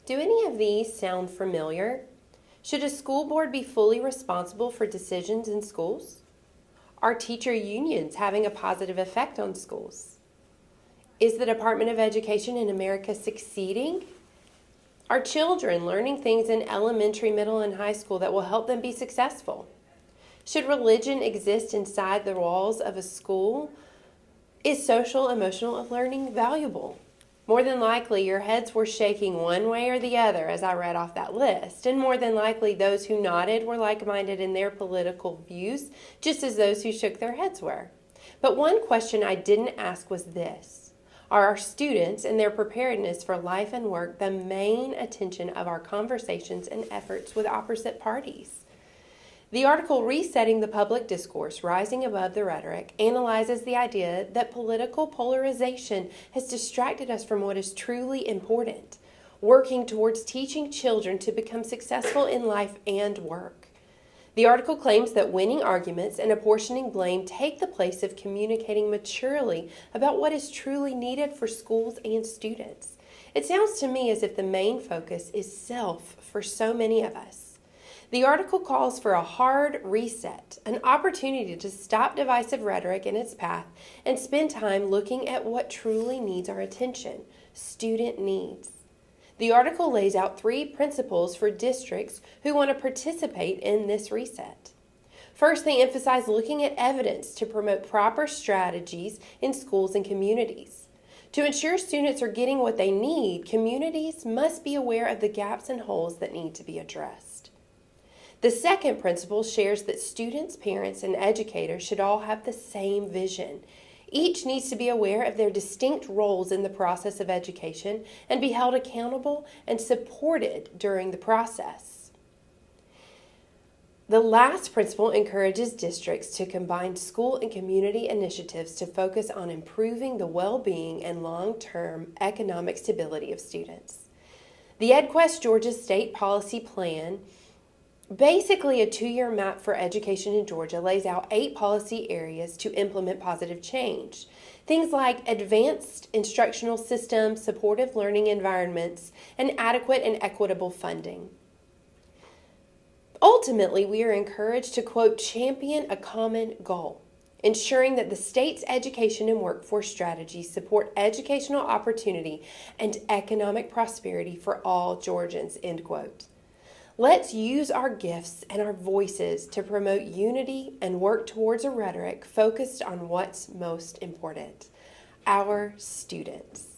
Do any of these sound familiar? Should a school board be fully responsible for decisions in schools? Are teacher unions having a positive effect on schools? Is the Department of Education in America succeeding? Are children learning things in elementary, middle, and high school that will help them be successful? Should religion exist inside the walls of a school? Is social emotional learning valuable? More than likely, your heads were shaking one way or the other as I read off that list, and more than likely, those who nodded were like-minded in their political views, just as those who shook their heads were. But one question I didn't ask was this: are our students and their preparedness for life and work the main attention of our conversations and efforts with opposite parties? The article Resetting the Public Discourse, Rising Above the Rhetoric analyzes the idea that political polarization has distracted us from what is truly important, working towards teaching children to become successful in life and work. The article claims that winning arguments and apportioning blame take the place of communicating maturely about what is truly needed for schools and students. It sounds to me as if the main focus is self for so many of us. The article calls for a hard reset, an opportunity to stop divisive rhetoric in its path and spend time looking at what truly needs our attention: student needs. The article lays out 3 principles for districts who want to participate in this reset. First, they emphasize looking at evidence to promote proper strategies in schools and communities. To ensure students are getting what they need, communities must be aware of the gaps and holes that need to be addressed. The second principle shares that students, parents, and educators should all have the same vision. Each needs to be aware of their distinct roles in the process of education and be held accountable and supported during the process. The last principle encourages districts to combine school and community initiatives to focus on improving the well-being and long-term economic stability of students. The EdQuest Georgia State Policy Plan, basically a 2-year map for education in Georgia, lays out 8 policy areas to implement positive change. Things like advanced instructional systems, supportive learning environments, and adequate and equitable funding. Ultimately, we are encouraged to, quote, champion a common goal, ensuring that the state's education and workforce strategies support educational opportunity and economic prosperity for all Georgians, end quote. Let's use our gifts and our voices to promote unity and work towards a rhetoric focused on what's most important: our students.